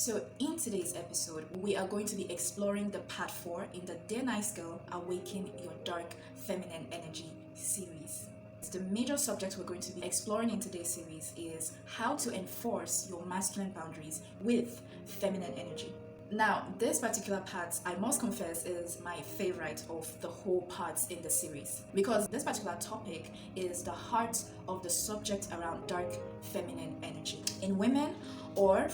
So in today's episode, we are going to be exploring the part 4 in the Dear Nice Girl, Awaken Your Dark Feminine Energy series. The major subject we're going to be exploring in today's series is how to enforce your masculine boundaries with feminine energy. Now, this particular part, I must confess, is my favorite of the whole parts in the series, because this particular topic is the heart of the subject around dark feminine energy. In women, or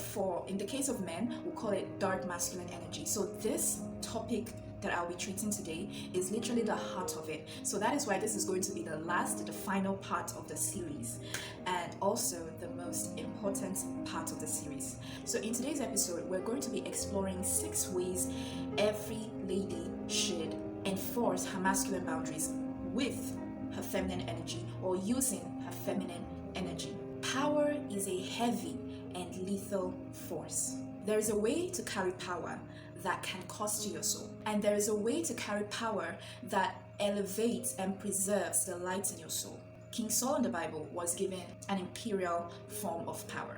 in the case of men, we'll call it dark masculine energy. So this topic that I'll be treating today is literally the heart of it. So that is why this is going to be the final part of the series, and also the most important part of the series. So in today's episode, we're going to be exploring 6 ways every lady should enforce her masculine boundaries with her feminine energy, or using her feminine energy. Power is a heavy and lethal force. There is a way to carry power that can cost you your soul, and there is a way to carry power that elevates and preserves the light in your soul. King Saul in the Bible was given an imperial form of power,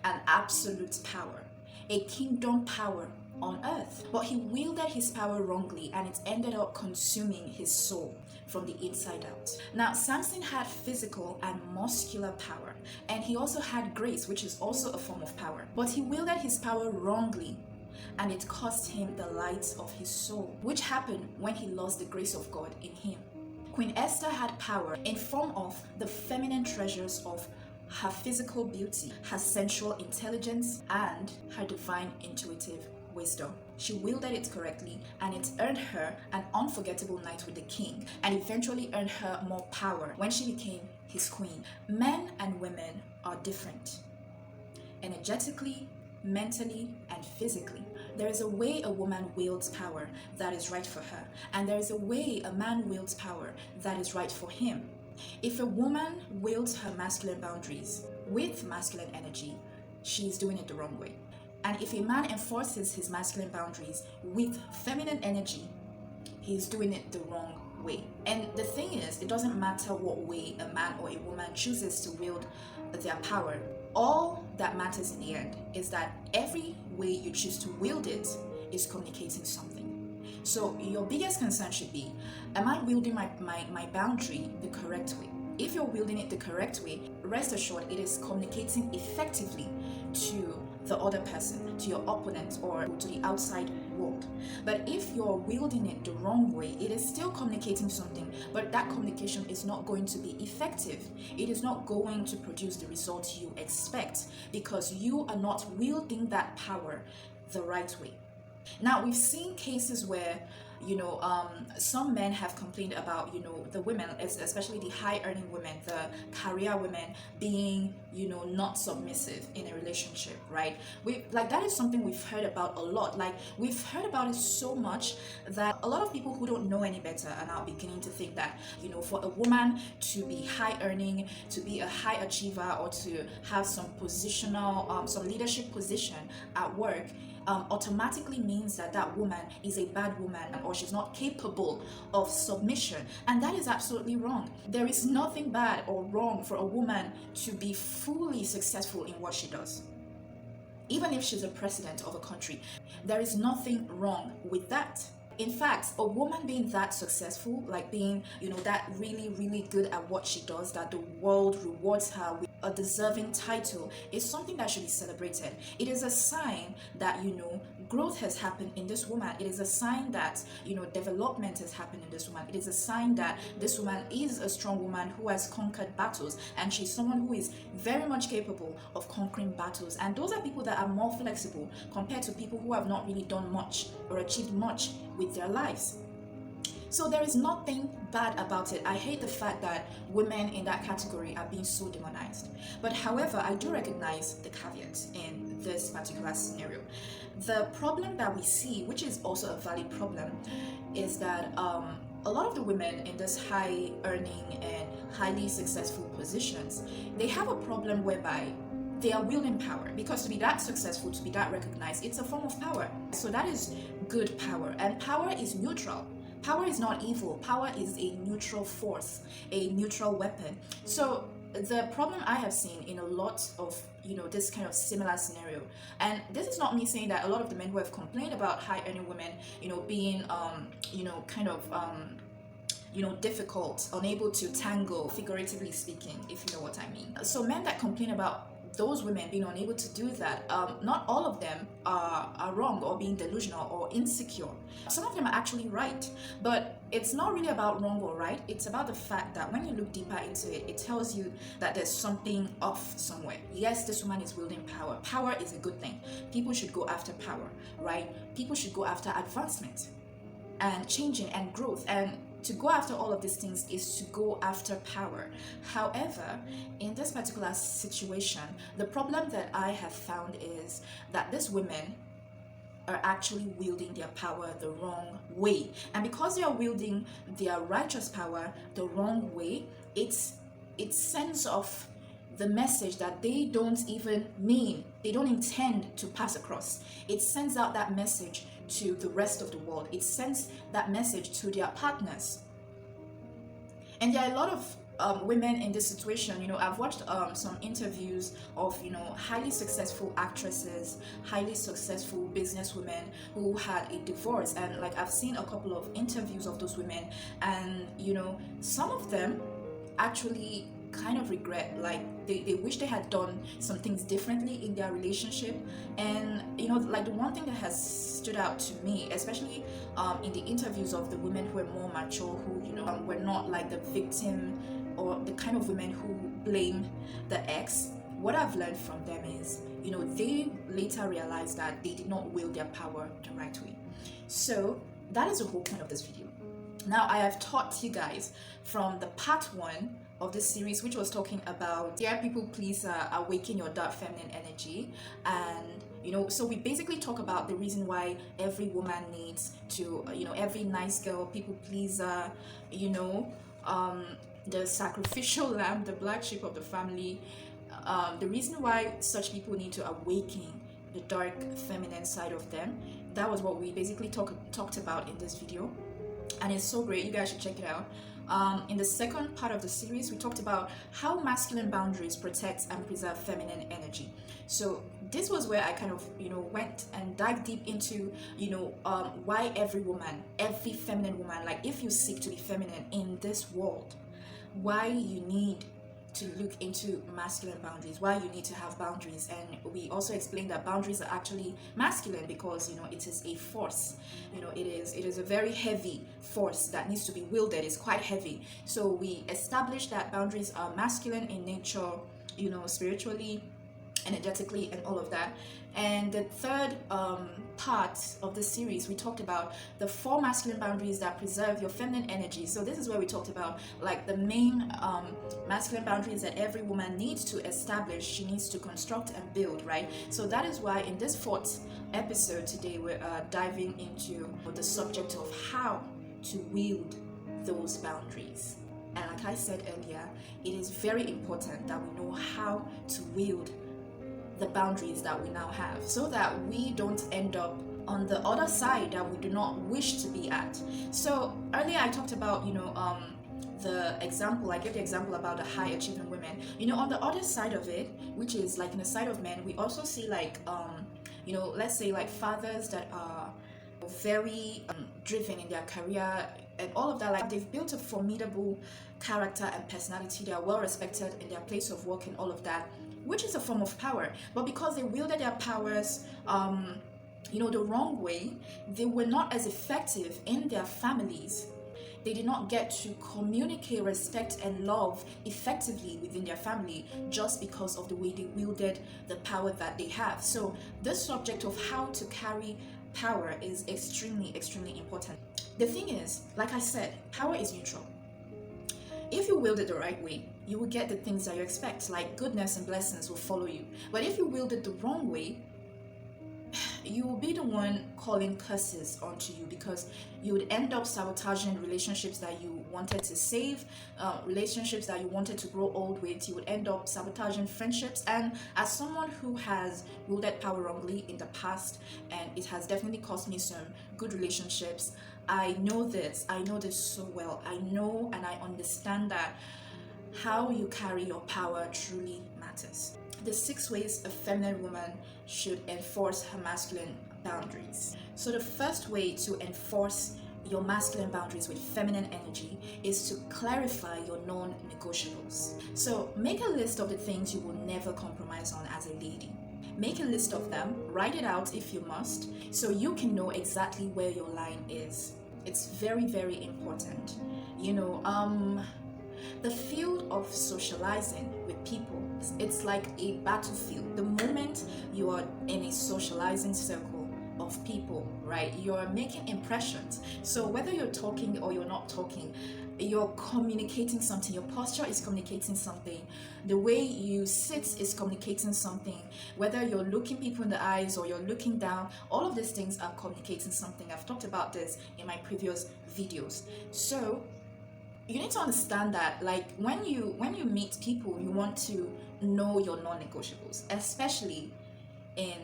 an absolute power, a kingdom power on earth, but he wielded his power wrongly, and it ended up consuming his soul from the inside out. Now, Samson had physical and muscular power, and he also had grace, which is also a form of power, but he wielded his power wrongly, and it cost him the light of his soul, which happened when he lost the grace of God in him. Queen Esther had power in form of the feminine treasures of her physical beauty, her sensual intelligence, and her divine intuitive wisdom. She wielded it correctly, and it earned her an unforgettable night with the king, and eventually earned her more power when she became his queen. Men and women are different, energetically, mentally, and physically. There is a way a woman wields power that is right for her, and there is a way a man wields power that is right for him. If a woman wields her masculine boundaries with masculine energy, she is doing it the wrong way. And if a man enforces his masculine boundaries with feminine energy, he is doing it the wrong way. And the thing is, it doesn't matter what way a man or a woman chooses to wield their power. All that matters in the end is that every way you choose to wield it is communicating something. So your biggest concern should be, am I wielding my boundary the correct way? If you're wielding it the correct way, rest assured it is communicating effectively to the other person, to your opponent, or to the outside world. But if you're wielding it the wrong way, it is still communicating something, but that communication is not going to be effective. It is not going to produce the results you expect, because you are not wielding that power the right way. Now, we've seen cases where some men have complained about, the women, especially the high-earning women, the career women, being, not submissive in a relationship, right? That is something we've heard about a lot. We've heard about it so much that a lot of people who don't know any better are now beginning to think that, for a woman to be high-earning, to be a high achiever, or to have some positional, some leadership position at work, automatically means that woman is a bad woman, or she's not capable of submission. And that is absolutely wrong. There is nothing bad or wrong for a woman to be fully successful in what she does. Even if she's a president of a country, there is nothing wrong with that. In fact, a woman being that successful, being, that really, really good at what she does, that the world rewards her with a deserving title, is something that should be celebrated. It is a sign that, growth has happened in this woman. It is a sign that, development has happened in this woman. It is a sign that this woman is a strong woman who has conquered battles, and she's someone who is very much capable of conquering battles. And those are people that are more flexible compared to people who have not really done much or achieved much with their lives. So there is nothing bad about it. I hate the fact that women in that category are being so demonized. But however, I do recognize the caveat in this particular scenario. The problem that we see, which is also a valid problem, is that a lot of the women in this high earning and highly successful positions, they have a problem whereby they are wielding power, because to be that successful, to be that recognized, it's a form of power. So that is good power, and power is neutral. Power is not evil. Power is a neutral force, a neutral weapon. So the problem I have seen in a lot of this kind of similar scenario, and this is not me saying that a lot of the men who have complained about high earning women being kind of difficult, unable to tangle, figuratively speaking, if you know what I mean. So men that complain about those women being unable to do that, not all of them are wrong or being delusional or insecure. Some of them are actually right, but it's not really about wrong or right. It's about the fact that when you look deeper into it, it tells you that there's something off somewhere. Yes, this woman is wielding power. Power is a good thing. People should go after power, right? People should go after advancement and changing and growth, and to go after all of these things is to go after power. However, in this particular situation, the problem that I have found is that these women are actually wielding their power the wrong way. And because they are wielding their righteous power the wrong way, it sends off the message that they don't even mean, they don't intend to pass across. It sends out that message to the rest of the world. It sends that message to their partners. And there are a lot of women in this situation. I've watched some interviews of highly successful actresses, highly successful businesswomen who had a divorce, and like I've seen a couple of interviews of those women, and some of them actually kind of regret, like they wish they had done some things differently in their relationship. And like the one thing that has stood out to me, especially in the interviews of the women who were more mature, who were not like the victim or the kind of women who blame the ex, what I've learned from them is they later realized that they did not wield their power the right way. So that is the whole point of this video. Now, I have taught you guys from the part 1 of this series, which was talking about Dear People Pleaser, Awaken Your Dark Feminine Energy. And so we basically talk about the reason why every woman needs to, every nice girl, people pleaser, the sacrificial lamb, the black sheep of the family, the reason why such people need to awaken the dark feminine side of them. That was what we basically talked about in this video, and it's so great. You guys should check it out. In the second part of the series, we talked about how masculine boundaries protect and preserve feminine energy. So this was where I kind of went and dived deep into why every woman, every feminine woman, like if you seek to be feminine in this world, why you need to look into masculine boundaries, why you need to have boundaries. And we also explained that boundaries are actually masculine because it is a force. It is a very heavy force that needs to be wielded. It's quite heavy. So we established that boundaries are masculine in nature, spiritually, energetically, and all of that. And the third part of the series, we talked about the 4 masculine boundaries that preserve your feminine energy. So this is where we talked about like the main masculine boundaries that every woman needs to establish. She needs to construct and build, right? So that is why in this 4th episode today, we're diving into the subject of how to wield those boundaries. And like I said earlier, it is very important that we know how to wield the boundaries that we now have, so that we don't end up on the other side that we do not wish to be at. So earlier I talked about the example, I gave the example about the high achieving women. On the other side of it, which is like in the side of men, we also see like let's say like fathers that are very driven in their career and all of that. Like they've built a formidable character and personality. They are well respected in their place of work and all of that, which is a form of power. But because they wielded their powers the wrong way, they were not as effective in their families. They did not get to communicate respect and love effectively within their family just because of the way they wielded the power that they have. So this subject of how to carry power is extremely, extremely important. The thing is, like I said, power is neutral. If you wield it the right way, you will get the things that you expect, like goodness and blessings will follow you. But if you wield it the wrong way, you will be the one calling curses onto you, because you would end up sabotaging relationships that you wanted to save, relationships that you wanted to grow old with. You would end up sabotaging friendships. And as someone who has wielded power wrongly in the past, and it has definitely cost me some good relationships, I know this so well. I know and I understand that how you carry your power truly matters. The 6 ways a feminine woman should enforce her masculine boundaries. So the first way to enforce your masculine boundaries with feminine energy is to clarify your non-negotiables. So make a list of the things you will never compromise on as a lady. Make a list of them, write it out if you must, so you can know exactly where your line is. It's very, very important. The field of socializing with people, it's like a battlefield. The moment you are in a socializing circle of people, right, you're making impressions. So whether you're talking or you're not talking, you're communicating something. Your posture is communicating something. The way you sit is communicating something. Whether you're looking people in the eyes or you're looking down, all of these things are communicating something. I've talked about this in my previous videos. So you need to understand that, like, when you meet people, you want to know your non-negotiables, especially in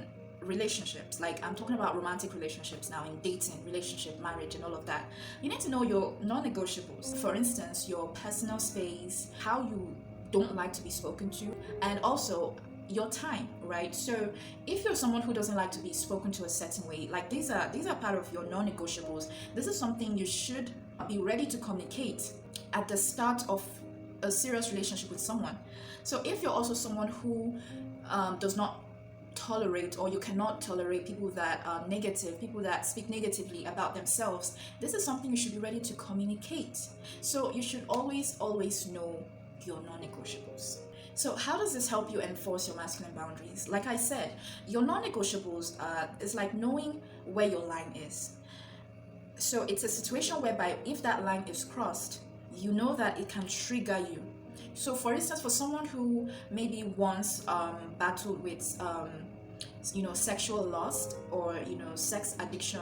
relationships. Like, I'm talking about romantic relationships now, in dating, relationship, marriage, and all of that. You need to know your non-negotiables. For instance, your personal space, how you don't like to be spoken to, and also your time, right? So if you're someone who doesn't like to be spoken to a certain way, like, these are part of your non-negotiables. This is something you should be ready to communicate at the start of a serious relationship with someone. So if you're also someone who does not tolerate, or you cannot tolerate, people that are negative, people that speak negatively about themselves, this is something you should be ready to communicate. So you should always know your non-negotiables. So how does this help you enforce your masculine boundaries? Like I said, your non-negotiables is like knowing where your line is. So it's a situation whereby if that line is crossed, you know that it can trigger you. So for instance, for someone who maybe once battled with sexual lust, or sex addiction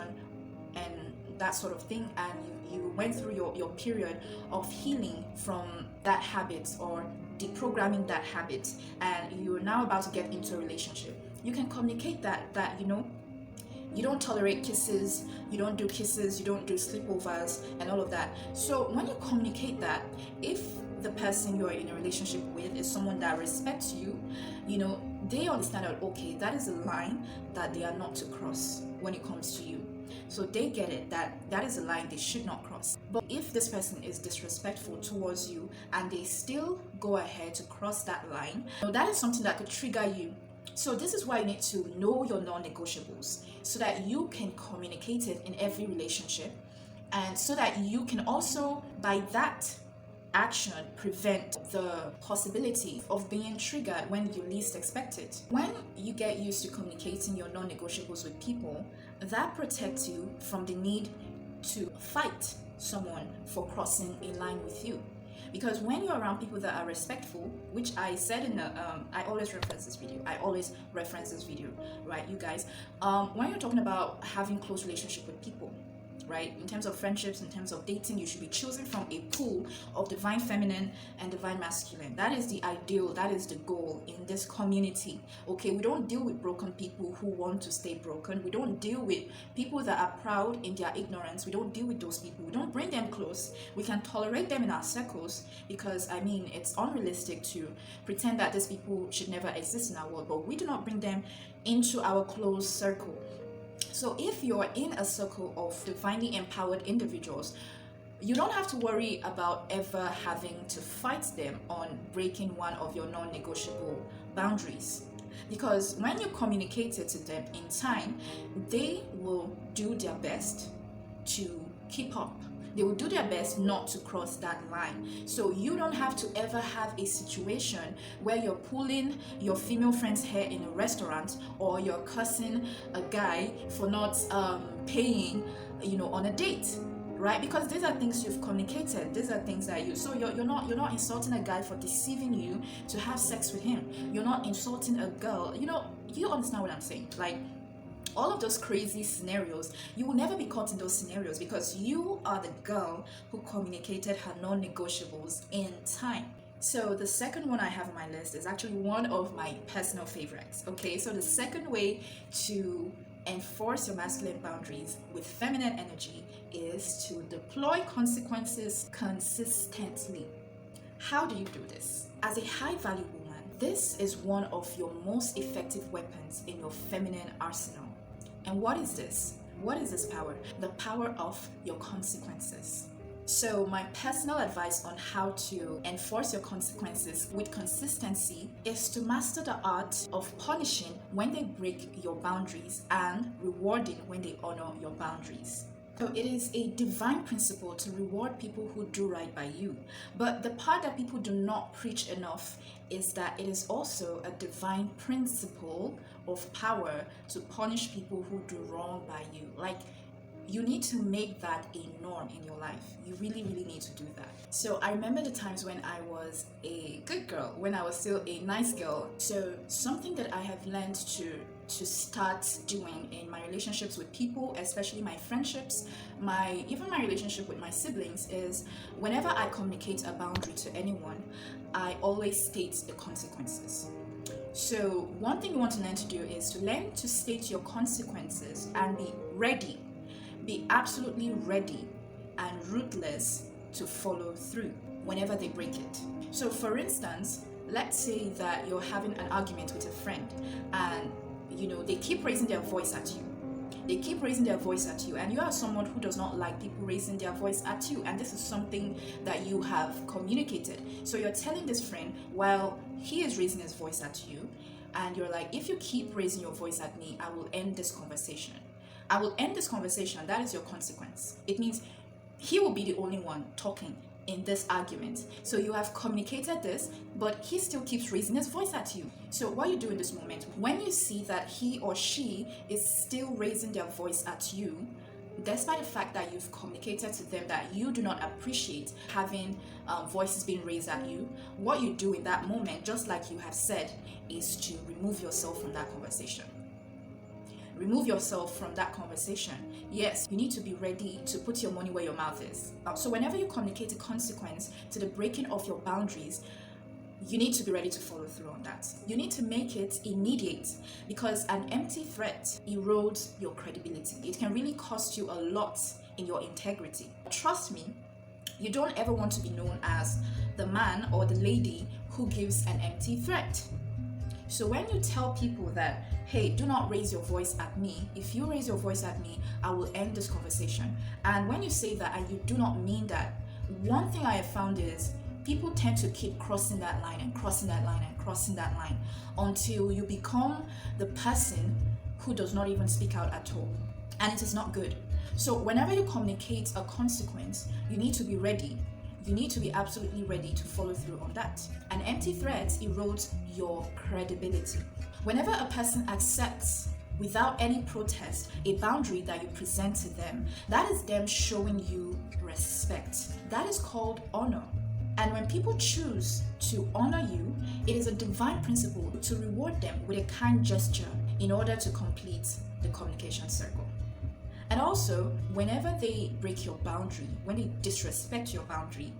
and that sort of thing, and you went through your period of healing from that habit or deprogramming that habit, and you're now about to get into a relationship, you can communicate that you don't tolerate kisses, you don't do kisses, you don't do sleepovers and all of that. So when you communicate that, if the person you're in a relationship with is someone that respects you, they understand that, okay, that is a line that they are not to cross when it comes to you. So they get it, that is a line they should not cross. But if this person is disrespectful towards you and they still go ahead to cross that line, that is something that could trigger you. So this is why you need to know your non-negotiables, so that you can communicate it in every relationship, and so that you can also, by that action, prevent the possibility of being triggered when you least expect it. When you get used to communicating your non-negotiables with people, that protects you from the need to fight someone for crossing a line with you. Because when you're around people that are respectful, which I said in the, I always reference this video, right, you guys? When you're talking about having close relationship with people, right, in terms of friendships, in terms of dating, you should be choosing from a pool of divine feminine and divine masculine. That is the ideal, that is the goal in this community. Okay, we don't deal with broken people who want to stay broken. We don't deal with people that are proud in their ignorance. We don't deal with those people. We don't bring them close. We can tolerate them in our circles, because it's unrealistic to pretend that these people should never exist in our world, but we do not bring them into our close circle. So if you're in a circle of divinely empowered individuals, you don't have to worry about ever having to fight them on breaking one of your non-negotiable boundaries. Because when you communicate it to them in time, they will do their best to keep up. They will do their best not to cross that line. So you don't have to ever have a situation where you're pulling your female friend's hair in a restaurant, or you're cussing a guy for not paying, on a date, right? Because these are things you've communicated. These are things that you're not insulting a guy for deceiving you to have sex with him. You're not insulting a girl. You understand what I'm saying? Like, all of those crazy scenarios, you will never be caught in those scenarios, because you are the girl who communicated her non-negotiables in time. So the second one I have on my list is actually one of my personal favorites. Okay, so the second way to enforce your masculine boundaries with feminine energy is to deploy consequences consistently. How do you do this? As a high value woman, this is one of your most effective weapons in your feminine arsenal. And what is this? What is this power? The power of your consequences. So my personal advice on how to enforce your consequences with consistency is to master the art of punishing when they break your boundaries and rewarding when they honor your boundaries. So it is a divine principle to reward people who do right by you. But the part that people do not preach enough is that it is also a divine principle of power to punish people who do wrong by you. Like, you need to make that a norm in your life. You really, really need to do that. So I remember the times when I was a good girl, when I was still a nice girl. So something that I have learned to start doing in my relationships with people, especially my friendships, even my relationship with my siblings, is whenever I communicate a boundary to anyone, I always state the consequences. So one thing you want to learn to do is to learn to state your consequences and be ready. Be absolutely ready and ruthless to follow through whenever they break it. So for instance, let's say that you're having an argument with a friend and they keep raising their voice at you. They keep raising their voice at you, and you are someone who does not like people raising their voice at you, and this is something that you have communicated. So you're telling this friend while he is raising his voice at you, and you're like, if you keep raising your voice at me, I will end this conversation. I will end this conversation. That is your consequence. It means he will be the only one talking in this argument. So you have communicated this, but he still keeps raising his voice at you. So what you do in this moment, when you see that he or she is still raising their voice at you, despite the fact that you've communicated to them that you do not appreciate having voices being raised at you, what you do in that moment, just like you have said, is to remove yourself from that conversation. Remove yourself from that conversation. Yes, you need to be ready to put your money where your mouth is. So whenever you communicate a consequence to the breaking of your boundaries, you need to be ready to follow through on that. You need to make it immediate, because an empty threat erodes your credibility. It can really cost you a lot in your integrity. Trust me, you don't ever want to be known as the man or the lady who gives an empty threat. So when you tell people that, hey, do not raise your voice at me. If you raise your voice at me, I will end this conversation. And when you say that and you do not mean that, one thing I have found is people tend to keep crossing that line and crossing that line and crossing that line until you become the person who does not even speak out at all. And it is not good. So whenever you communicate a consequence, you need to be ready. You need to be absolutely ready to follow through on that. An empty threat erodes your credibility. Whenever a person accepts without any protest a boundary that you present to them, that is them showing you respect. That is called honor. And when people choose to honor you, it is a divine principle to reward them with a kind gesture in order to complete the communication circle. And also, whenever they break your boundary, when they disrespect your boundary,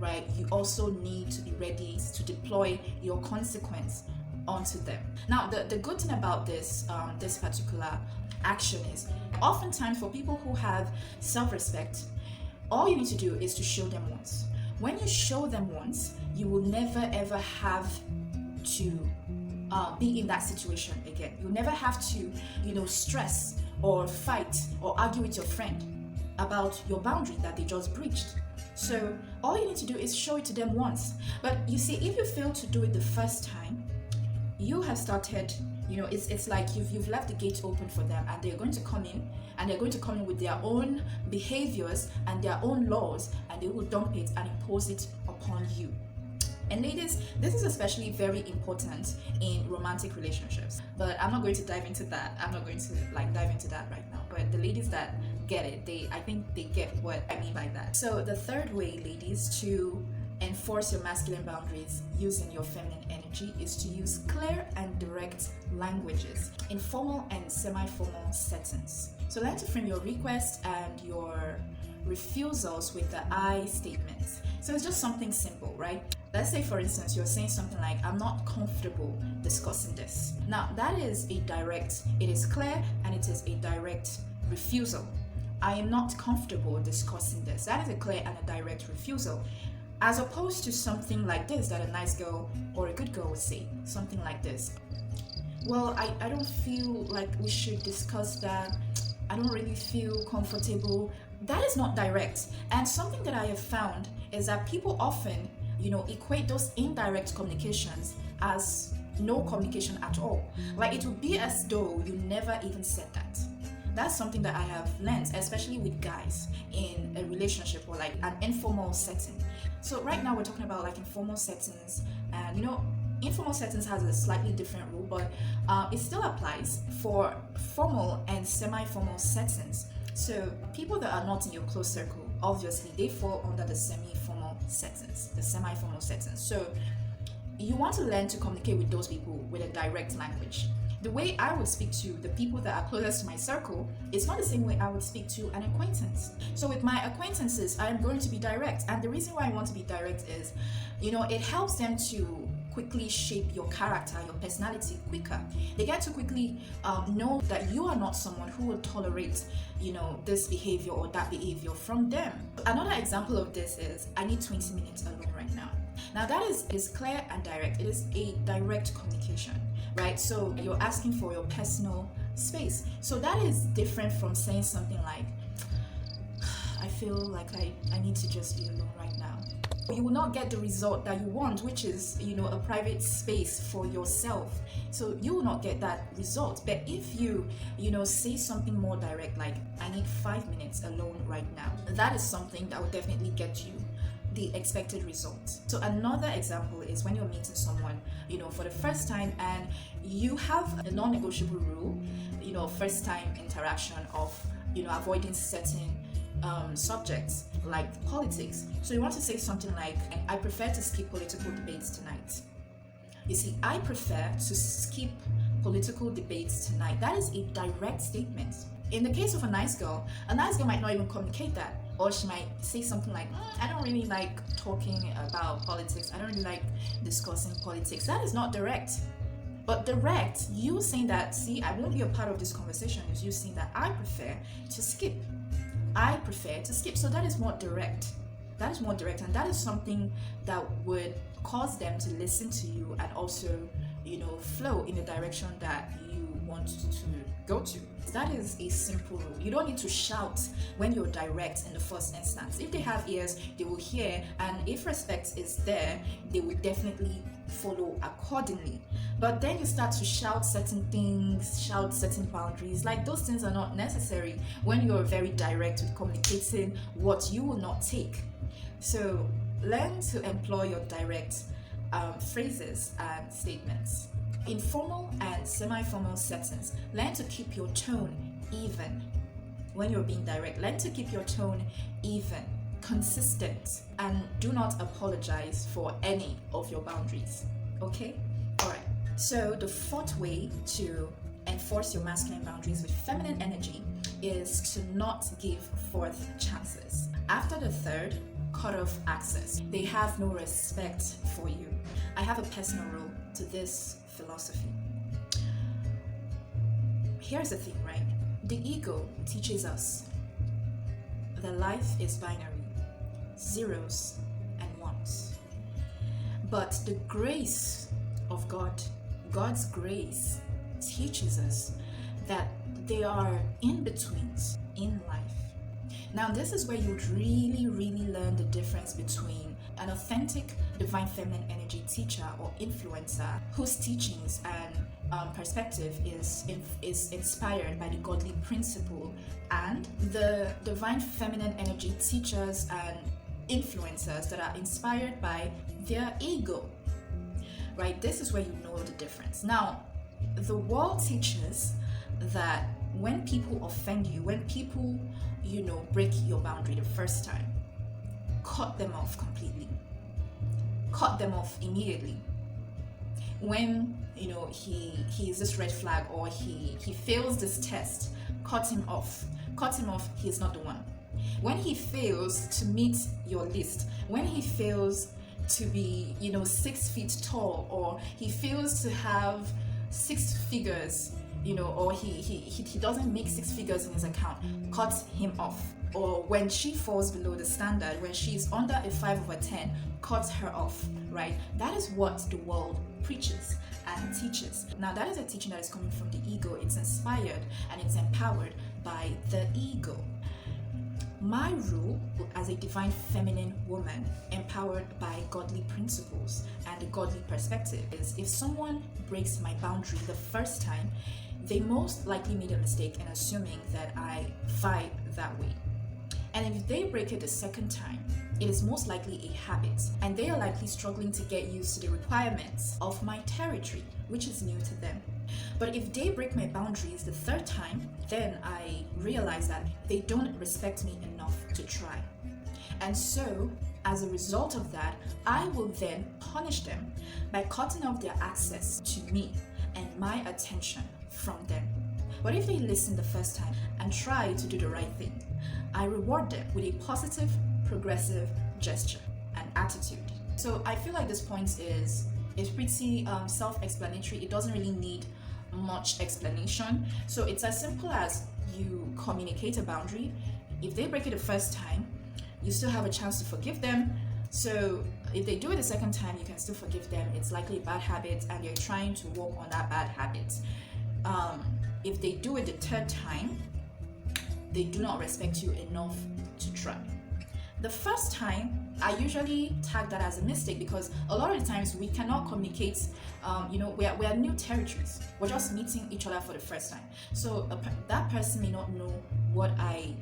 right, you also need to be ready to deploy your consequence onto them. Now, the good thing about this particular action is, oftentimes for people who have self-respect, all you need to do is to show them once. When you show them once, you will never ever have to be in that situation again. You'll never have to, stress or fight or argue with your friend about your boundary that they just breached. So all you need to do is show it to them once. But you see, if you fail to do it the first time, you have started, it's like you've left the gate open for them, and they're going to come in, and they're going to come in with their own behaviors and their own laws, and they will dump it and impose it upon you. And ladies, this is especially very important in romantic relationships, but I'm not going to dive into that. I'm not going to dive into that right now. But the ladies that get it, I think they get what I mean by that. So the third way, ladies, to enforce your masculine boundaries using your feminine energy is to use clear and direct languages in formal and semi-formal settings. So learn to frame your requests and your refusals with the I statements. So it's just something simple, right? Let's say, for instance, you're saying something like, I'm not comfortable discussing this. Now, that is it is clear, and it is a direct refusal. I am not comfortable discussing this. That is a clear and a direct refusal. as opposed to something like this that a nice girl or a good girl would say, something like this. Well, I don't feel like we should discuss that. I don't really feel comfortable. That is not direct. And something that I have found is that people often, equate those indirect communications as no communication at all. Like it would be as though you never even said that. That's something that I have learned, especially with guys in a relationship or like an informal setting. So right now we're talking about like informal settings, and informal settings has a slightly different rule, but it still applies for formal and semi-formal settings. So people that are not in your close circle, obviously they fall under the semi-formal settings, the semi-formal settings. So you want to learn to communicate with those people with a direct language. The way I would speak to the people that are closest to my circle is not the same way I would speak to an acquaintance. So with my acquaintances, I am going to be direct. And the reason why I want to be direct is, it helps them to quickly shape your character, your personality quicker. They get to quickly know that you are not someone who will tolerate, this behavior or that behavior from them. Another example of this is, I need 20 minutes alone right now. Now that is clear and direct. It is a direct communication, right? So you're asking for your personal space. So that is different from saying something like, I feel like I need to just be alone right now. You will not get the result that you want, which is, a private space for yourself. So you will not get that result. But if you, say something more direct, like, I need 5 minutes alone right now, that is something that will definitely get you the expected result. So another example is when you're meeting someone, for the first time, and you have a non-negotiable rule, first time interaction of, avoiding certain subjects like politics. So you want to say something like, I prefer to skip political debates tonight. You see, I prefer to skip political debates tonight. That is a direct statement. In the case of a nice girl might not even communicate that. Or she might say something like, I don't really like talking about politics. I don't really like discussing politics. That is not direct. But direct, you saying that, see, I won't be a part of this conversation, is you saying that I prefer to skip. I prefer to skip. So that is more direct. That is more direct, and that is something that would cause them to listen to you and also, flow in the direction that you want to go to. That is a simple rule. You don't need to shout when you're direct in the first instance. If they have ears, they will hear, and if respect is there, they will definitely follow accordingly. But then you start to shout certain things, shout certain boundaries. Like, those things are not necessary when you're very direct with communicating what you will not take. So learn to employ your direct phrases and statements. In formal and semi-formal settings, learn to keep your tone even when you're being direct. Learn to keep your tone even, consistent, and do not apologize for any of your boundaries. Okay? Alright. So the fourth way to enforce your masculine boundaries with feminine energy is to not give fourth chances. After the third, cut off access. They have no respect for you. I have a personal rule to this philosophy. Here's the thing, right? The ego teaches us that life is binary, zeros and ones. But the grace of God, God's grace, teaches us that there are in-betweens in life. Now, this is where you'd really learn the difference between an authentic divine feminine energy teacher or influencer whose teachings and perspective is inspired by the godly principle, and the divine feminine energy teachers and influencers that are inspired by their ego. Right? This is where you know the difference. Now, the world teaches that when people offend you, when people, break your boundary the first time, cut them off completely. Cut them off immediately. When, he is this red flag, or he fails this test, cut him off. Cut him off, he's not the one. When he fails to meet your list, when he fails to be, 6 feet tall, or he fails to have 6 figures or he doesn't make 6 figures in his account, cut him off. Or when she falls below the standard, when she's under a 5/10, cut her off, right? That is what the world preaches and teaches. Now, that is a teaching that is coming from the ego. It's inspired and it's empowered by the ego. My rule as a divine feminine woman, empowered by godly principles and a godly perspective, is if someone breaks my boundary the first time, they most likely made a mistake in assuming that I fight that way. And if they break it the second time, it is most likely a habit, and they are likely struggling to get used to the requirements of my territory, which is new to them. But if they break my boundaries the third time, then I realize that they don't respect me enough to try. And so, as a result of that, I will then punish them by cutting off their access to me and my attention from them. But if they listen the first time and try to do the right thing, I reward them with a positive, progressive gesture and attitude. So I feel like this point is pretty self-explanatory. It doesn't really need much explanation. So it's as simple as you communicate a boundary. If they break it the first time, you still have a chance to forgive them. So if they do it the second time, you can still forgive them. It's likely a bad habit and you're trying to work on that bad habit. If they do it the third time, they do not respect you enough to try. The first time, I usually tag that as a mistake because a lot of the times we cannot communicate. We are new territories. We're just meeting each other for the first time. So that person may not know what I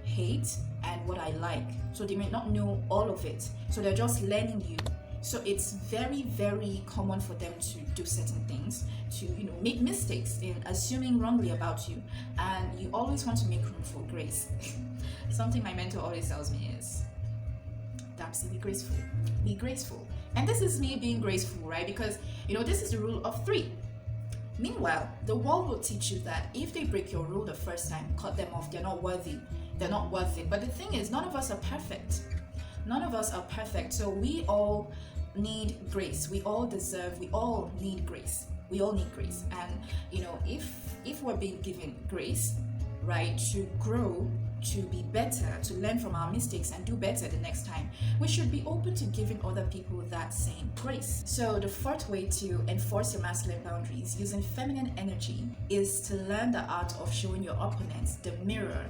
hate and what I like. So they may not know all of it. So they're just learning you. So it's very, very common for them to do certain things, to make mistakes in assuming wrongly about you, and you always want to make room for grace. Something my mentor always tells me is, Damsey, be graceful. Be graceful. And this is me being graceful, right? Because this is the rule of 3. Meanwhile, the world will teach you that if they break your rule the first time, cut them off. They're not worthy. They're not worth it. But the thing is, none of us are perfect. None of us are perfect. So we all need grace. We all need grace. We all need grace. And if we're being given grace, right, to grow, to be better, to learn from our mistakes and do better the next time, we should be open to giving other people that same grace. So the fourth way to enforce your masculine boundaries using feminine energy is to learn the art of showing your opponents the mirror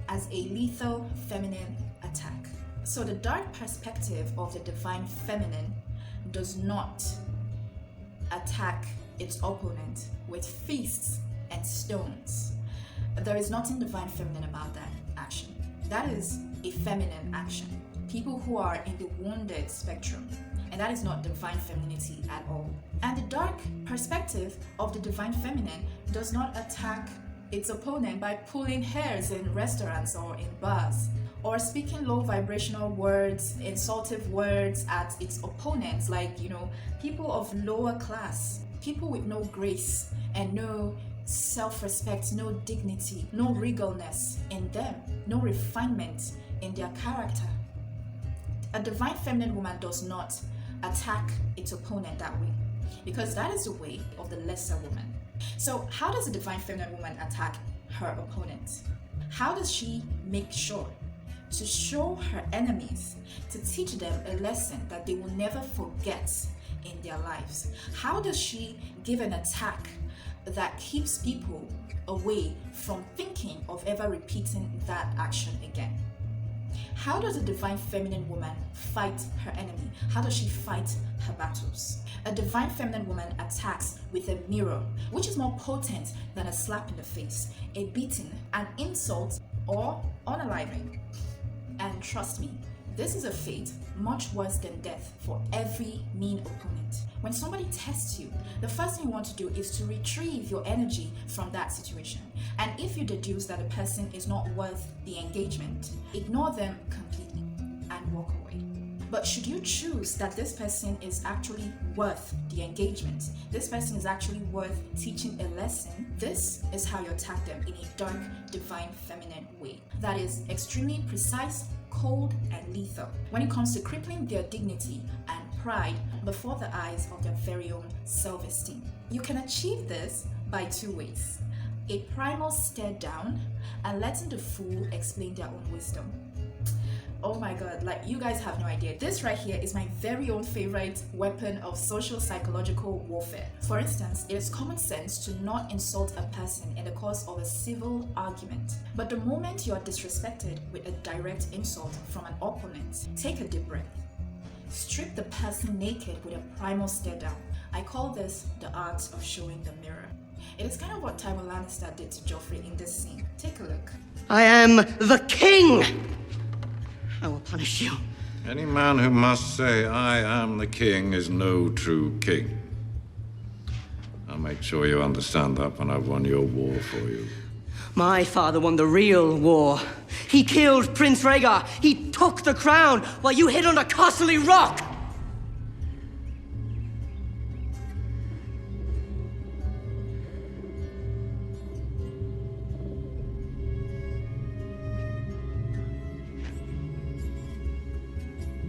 as a lethal feminine attack. So the dark perspective of the divine feminine does not attack its opponent with fists and stones. There is nothing divine feminine about that action. That is a feminine action. People who are in the wounded spectrum, and that is not divine femininity at all. And the dark perspective of the divine feminine does not attack its opponent by pulling hairs in restaurants or in bars, or speaking low vibrational words, insultive words at its opponents, like people of lower class, people with no grace and no self-respect, no dignity, no regalness in them, no refinement in their character. A divine feminine woman does not attack its opponent that way, because that is the way of the lesser woman. So how does a divine feminine woman attack her opponent? How does she make sure to show her enemies, to teach them a lesson that they will never forget in their lives? How does she give an attack that keeps people away from thinking of ever repeating that action again? How does a divine feminine woman fight her enemy? How does she fight her battles? A divine feminine woman attacks with a mirror, which is more potent than a slap in the face, a beating, an insult, or unaliving. And trust me, this is a fate much worse than death for every mean opponent. When somebody tests you, the first thing you want to do is to retrieve your energy from that situation. And if you deduce that the person is not worth the engagement, ignore them completely and walk away. But should you choose that this person is actually worth the engagement, this person is actually worth teaching a lesson, this is how you attack them in a dark, divine, feminine way. That is extremely precise, cold, and lethal when it comes to crippling their dignity and pride before the eyes of their very own self-esteem. You can achieve this by 2 ways. A primal stare down and letting the fool explain their own wisdom. Oh my god, like you guys have no idea. This right here is my very own favorite weapon of social psychological warfare. For instance, it is common sense to not insult a person in the course of a civil argument. But the moment you are disrespected with a direct insult from an opponent, take a deep breath. Strip the person naked with a primal stare down. I call this the art of showing the mirror. It is kind of what Tywin Lannister did to Joffrey in this scene. Take a look. I am the king! I will punish you. Any man who must say, I am the king, is no true king. I'll make sure you understand that when I've won your war for you. My father won the real war. He killed Prince Rhaegar. He took the crown while you hid on a costly rock.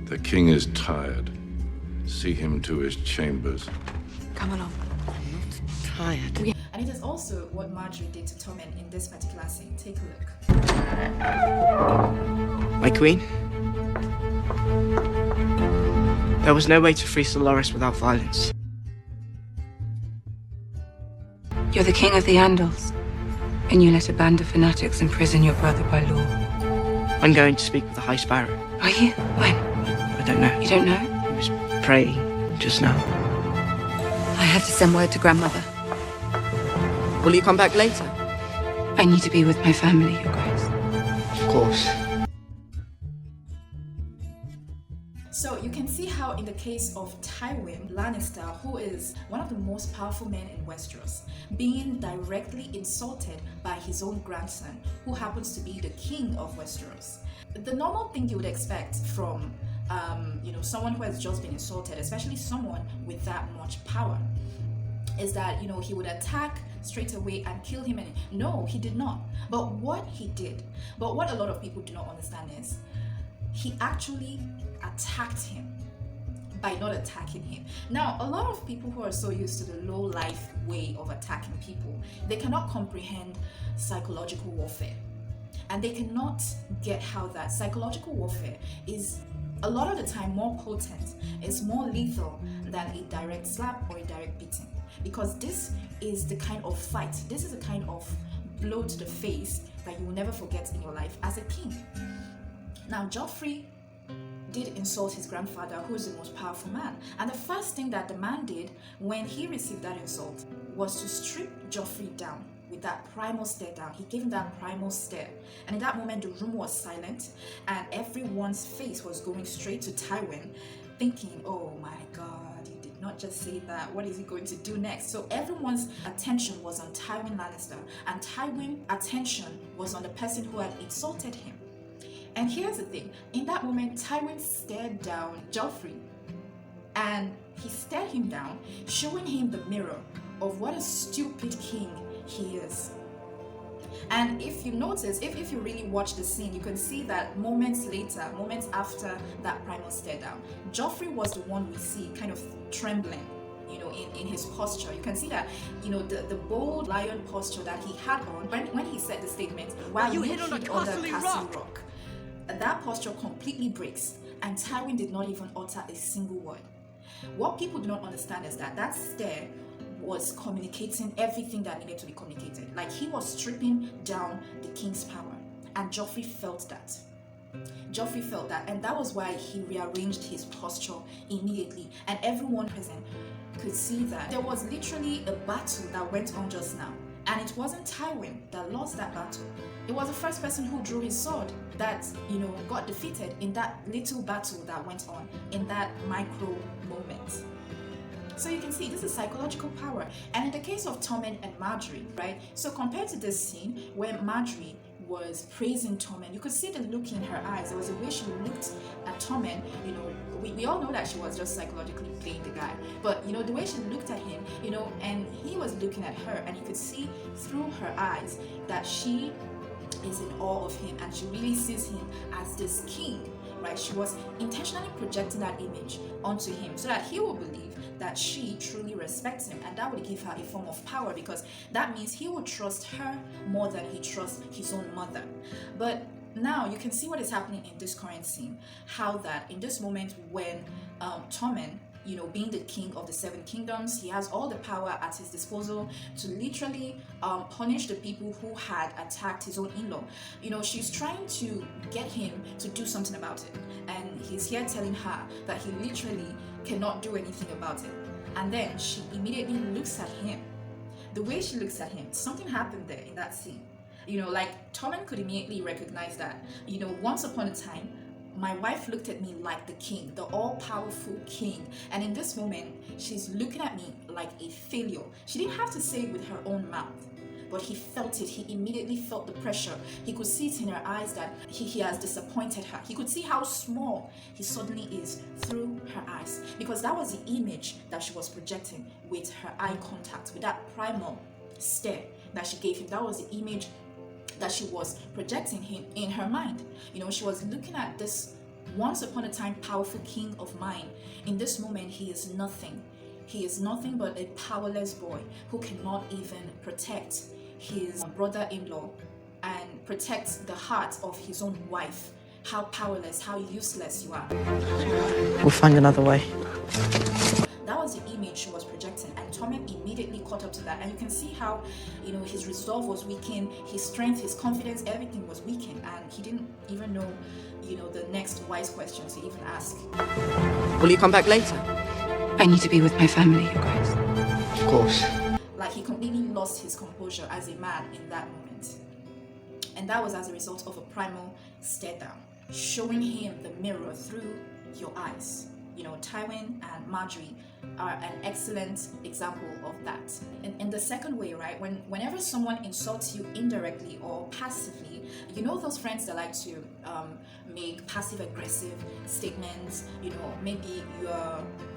The king is tired. See him to his chambers. Come along. I'm not tired. And it is also what Marjorie did to Tommen in this particular scene. Take a look. My queen? There was no way to free Solaris without violence. You're the king of the Andals, and you let a band of fanatics imprison your brother by law. I'm going to speak with the High Sparrow. Are you? When? I don't know. You don't know? He was praying just now. I have to send word to grandmother. Will you come back later? I need to be with my family, Your Grace. Of course. So you can see how in the case of Tywin Lannister, who is one of the most powerful men in Westeros, being directly insulted by his own grandson, who happens to be the king of Westeros. The normal thing you would expect from someone who has just been insulted, especially someone with that much power, is that he would attack straight away and kill him. And no, he did not. But what a lot of people do not understand is he actually attacked him by not attacking him. Now, a lot of people who are so used to the low life way of attacking people, they cannot comprehend psychological warfare. And they cannot get how that psychological warfare is a lot of the time more potent, it's more lethal than a direct slap or a direct beating. Because this is the kind of fight, this is the kind of blow to the face that you will never forget in your life as a king. Now, Joffrey did insult his grandfather, who is the most powerful man. And the first thing that the man did when he received that insult was to strip Joffrey down with that primal stare down. He gave him that primal stare. And in that moment, the room was silent and everyone's face was going straight to Tywin, thinking, oh my God, he did not just say that. What is he going to do next? So everyone's attention was on Tywin Lannister, and Tywin's attention was on the person who had insulted him. And here's the thing, in that moment, Tywin stared down Joffrey, and he stared him down, showing him the mirror of what a stupid king he is. And if you notice, if you really watch the scene, you can see that moments later, moments after that primal stare down, Joffrey was the one we see kind of trembling, in his posture. You can see that, the bold lion posture that he had on when he said the statement, while you hid on the castle rock. That posture completely breaks, and Tywin did not even utter a single word. What people do not understand is that stare was communicating everything that needed to be communicated. Like, he was stripping down the king's power, and Joffrey felt that. And that was why he rearranged his posture immediately, and everyone present could see that there was literally a battle that went on just now. And it wasn't Tywin that lost that battle. It was the first person who drew his sword that, got defeated in that little battle that went on in that micro moment. So you can see this is psychological power. And in the case of Tommen and Marjorie, right? So compared to this scene where Marjorie was praising Tommen, you could see the look in her eyes. There was a way she looked at Tommen. We all know that she was just psychologically playing the guy, but the way she looked at him, and he was looking at her, and you could see through her eyes that she is in awe of him, and she really sees him as this king, right? She was intentionally projecting that image onto him so that he will believe that she truly respects him, and that would give her a form of power, because that means he would trust her more than he trusts his own mother. But now you can see what is happening in this current scene, how that in this moment when Tommen, being the king of the 7 kingdoms, he has all the power at his disposal to literally punish the people who had attacked his own in-law. She's trying to get him to do something about it, and he's here telling her that he literally cannot do anything about it. And then she immediately looks at him. The way she looks at him, something happened there in that scene. Like Tommen could immediately recognize that, once upon a time, my wife looked at me like the king, the all-powerful king. And in this moment, she's looking at me like a failure. She didn't have to say it with her own mouth, but he felt it. He immediately felt the pressure. He could see it in her eyes that he has disappointed her. He could see how small he suddenly is through her eyes, because that was the image that she was projecting with her eye contact, with that primal stare that she gave him. That was the image that she was projecting him in her mind. She was looking at this once upon a time powerful king of mine. In this moment, he is nothing. He is nothing but a powerless boy who cannot even protect his brother-in-law and protect the heart of his own wife. How powerless, how useless you are. We'll find another way. That was the image she was projecting, and Tommen immediately caught up to that. And you can see how, his resolve was weakened, his strength, his confidence, everything was weakened, and he didn't even know, the next wise question to even ask. Will you come back later? I need to be with my family, Your Grace. Of course. Like, he completely lost his composure as a man in that moment. And that was as a result of a primal stare down, showing him the mirror through your eyes. Tywin and Marjorie are an excellent example of that. In the second way, right, whenever someone insults you indirectly or passively, those friends that like to make passive-aggressive statements. Maybe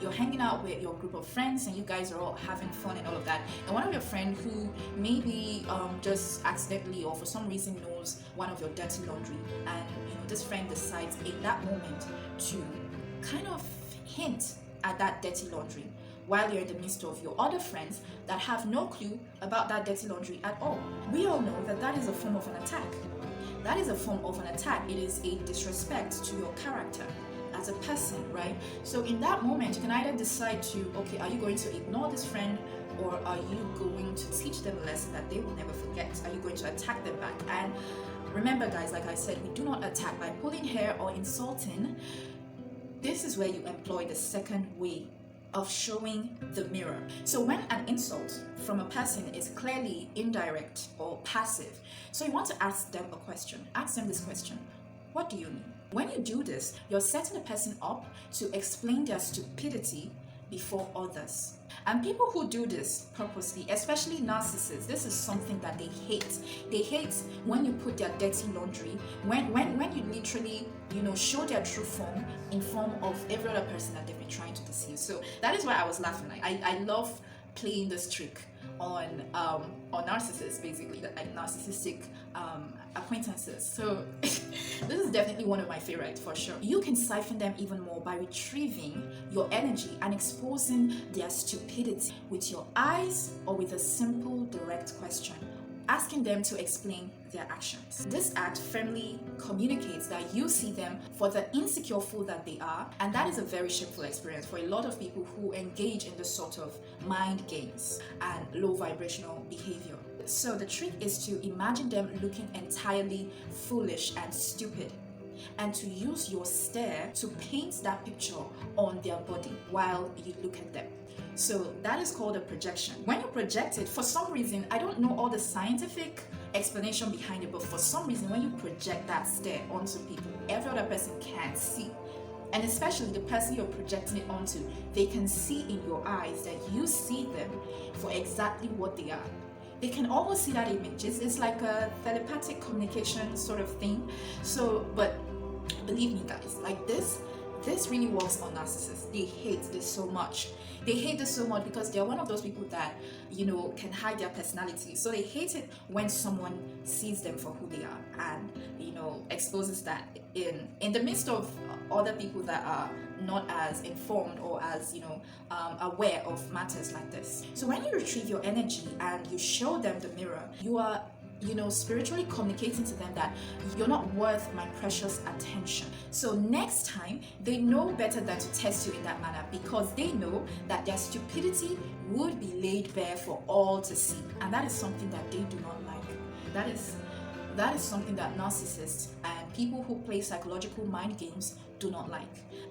you're hanging out with your group of friends and you guys are all having fun and all of that, and one of your friends who maybe just accidentally or for some reason knows one of your dirty laundry, and this friend decides in that moment to kind of hint at that dirty laundry while you're in the midst of your other friends that have no clue about that dirty laundry at all. We all know that is a form of an attack. That is a form of an attack. It is a disrespect to your character as a person, right? So in that moment, you can either decide to, okay, are you going to ignore this friend, or are you going to teach them a lesson that they will never forget? Are you going to attack them back? And remember, guys, like I said, we do not attack by pulling hair or insulting. This is where you employ the second way of showing the mirror. So when an insult from a person is clearly indirect or passive, so you want to ask them a question. Ask them this question: what do you mean? When you do this, you're setting the person up to explain their stupidity before others. And people who do this purposely, especially narcissists, this is something that they hate. They hate when you put their dirty laundry, when you literally, show their true form in form of every other person that they've been trying to deceive. So that is why I was laughing. I love playing this trick on narcissists, basically, like narcissistic acquaintances. So this is definitely one of my favorites for sure. You can siphon them even more by retrieving your energy and exposing their stupidity with your eyes or with a simple direct question, asking them to explain their actions. This act firmly communicates that you see them for the insecure fool that they are, and that is a very shameful experience for a lot of people who engage in this sort of mind games and low vibrational behavior. So the trick is to imagine them looking entirely foolish and stupid, and to use your stare to paint that picture on their body while you look at them. So that is called a projection. When you project it, for some reason, I don't know all the scientific explanation behind it, but for some reason, when you project that stare onto people, every other person can't see. And especially the person you're projecting it onto, they can see in your eyes that you see them for exactly what they are. They can almost see that image. It's like a telepathic communication sort of thing. So, but believe me, guys, like this This really works on narcissists. They hate this so much. They hate this so much because they're one of those people that, can hide their personality. So they hate it when someone sees them for who they are and, exposes that in the midst of other people that are not as informed or as, aware of matters like this. So when you retrieve your energy and you show them the mirror, you are spiritually communicating to them that you're not worth my precious attention. So next time, they know better than to test you in that manner because they know that their stupidity would be laid bare for all to see. And that is something that they do not like. That is something that narcissists and people who play psychological mind games do not like.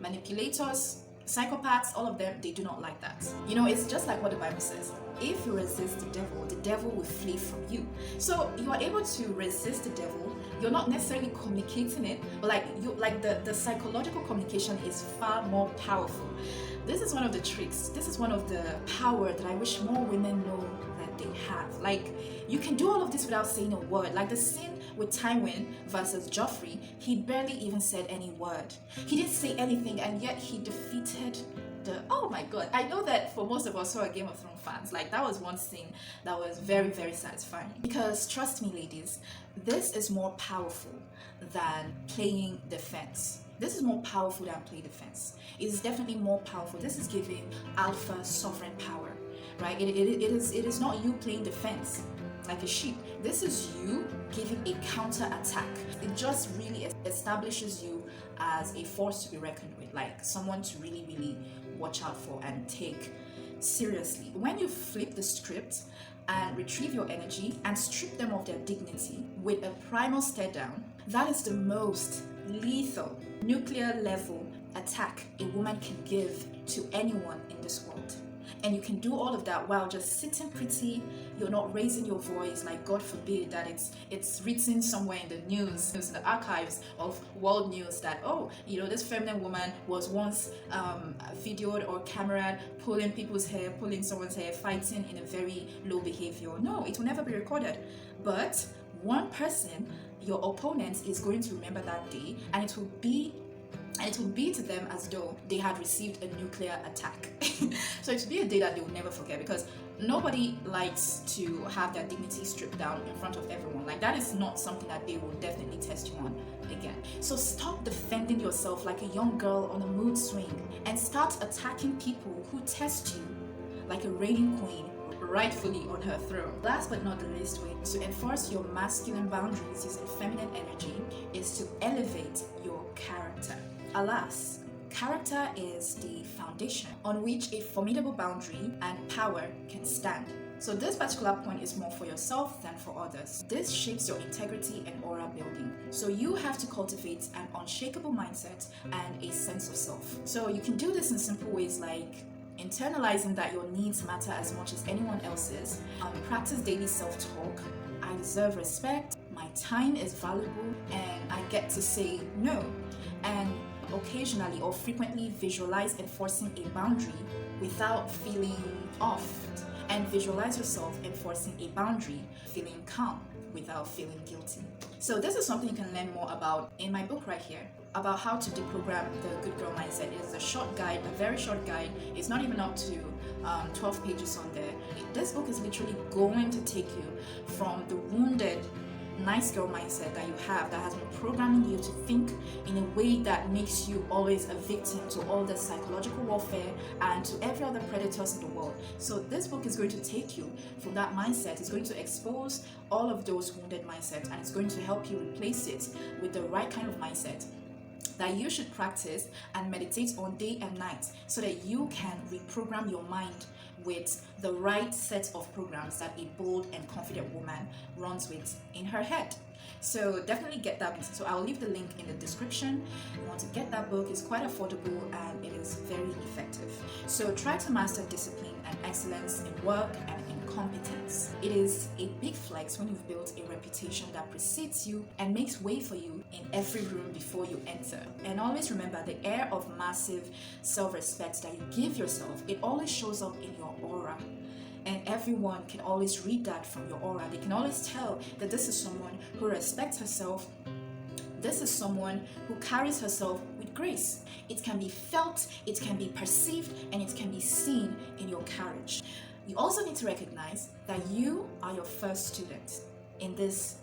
Manipulators, psychopaths, all of them, they do not like that. It's just like what the Bible says. If you resist the devil will flee from you. So you are able to resist the devil. You're not necessarily communicating it, but the psychological communication is far more powerful. This is one of the tricks. This is one of the power that I wish more women know that they have. You can do all of this without saying a word. Like the scene with Tywin versus Joffrey, he barely even said any word. He didn't say anything, and yet he defeated oh my god. I know that for most of us who are Game of Thrones fans, that was one scene that was very, very satisfying. Because trust me, ladies, this is more powerful than playing defense. This is more powerful than play defense. It is definitely more powerful. This is giving alpha sovereign power, right? It is not you playing defense like a sheep. This is you giving a counter attack. It just really establishes you as a force to be reckoned with, like someone to really, really watch out for and take seriously. When you flip the script and retrieve your energy and strip them of their dignity with a primal stare down, that is the most lethal nuclear level attack a woman can give to anyone in this world. And you can do all of that while just sitting pretty. You're not raising your voice, God forbid that it's written somewhere in the news, in the archives of world news that, this feminine woman was once videoed or cameraed pulling people's hair, pulling someone's hair, fighting in a very low behavior. No, it will never be recorded. But one person, your opponent, is going to remember that day, and it will be to them as though they had received a nuclear attack. So it will be a day that they will never forget, because nobody likes to have their dignity stripped down in front of everyone. That is not something that they will definitely test you on again. So stop defending yourself like a young girl on a mood swing and start attacking people who test you like a reigning queen, rightfully on her throne. Last but not the least way to enforce your masculine boundaries using feminine energy is to elevate your character. Alas, character is the foundation on which a formidable boundary and power can stand. So this particular point is more for yourself than for others. This shapes your integrity and aura building. So you have to cultivate an unshakable mindset and a sense of self. So you can do this in simple ways like internalizing that your needs matter as much as anyone else's. Practice daily self-talk. I deserve respect. My time is valuable and I get to say no. And occasionally or frequently visualize enforcing a boundary without feeling off, and visualize yourself enforcing a boundary feeling calm without feeling guilty. So this is something you can learn more about in my book right here, about how to deprogram the good girl mindset. It is a short guide, a very short guide. It's not even up to 12 pages on there. This book is literally going to take you from the wounded nice girl mindset that you have that has been programming you to think in a way that makes you always a victim to all the psychological warfare and to every other predators in the world. So this book is going to take you from that mindset. It's going to expose all of those wounded mindsets, and it's going to help you replace it with the right kind of mindset that you should practice and meditate on day and night, so that you can reprogram your mind with the right set of programs that a bold and confident woman runs with in her head. So definitely get that. So I'll leave the link in the description. You want to get that book. It's quite affordable and it is very effective. So try to master discipline and excellence in work and in competence. It is a big flex when you've built a reputation that precedes you and makes way for you in every room before you enter. And always remember, the air of massive self-respect that you give yourself, it always shows up in your aura. And everyone can always read that from your aura. They can always tell that this is someone who respects herself. This is someone who carries herself with grace. It can be felt, it can be perceived, and it can be seen in your carriage. You also need to recognize that you are your first student in this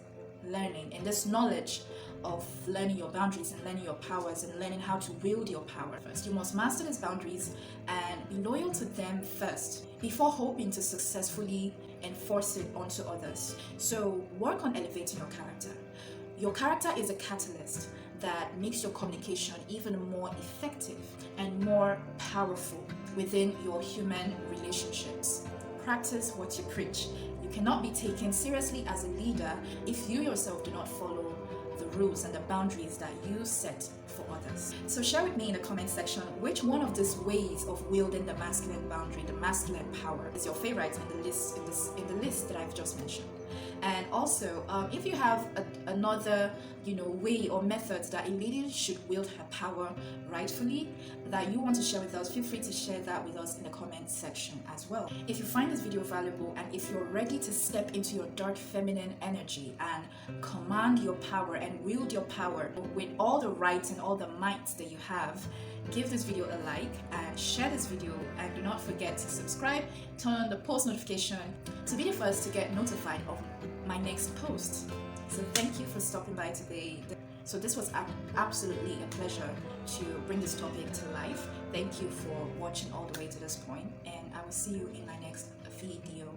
learning, in this knowledge of learning your boundaries and learning your powers and learning how to wield your power. First, you must master these boundaries and be loyal to them first before hoping to successfully enforce it onto others. So work on elevating your character. Your character is a catalyst that makes your communication even more effective and more powerful within your human relationships. Practice what you preach. You cannot be taken seriously as a leader if you yourself do not follow the rules and the boundaries that you set for others. So share with me in the comment section which one of these ways of wielding the masculine boundary, the masculine power, is your favorite in the list that I've just mentioned. And also, if you have another, way or methods that a lady should wield her power rightfully that you want to share with us, feel free to share that with us in the comment section as well. If you find this video valuable and if you're ready to step into your dark feminine energy and command your power and wield your power with all the rights and all the might that you have, give this video a like and share this video, and do not forget to subscribe, turn on the post notification to be the first to get notified of my next post. So thank you for stopping by today. So this was absolutely a pleasure to bring this topic to life. Thank you for watching all the way to this point, and I will see you in my next video.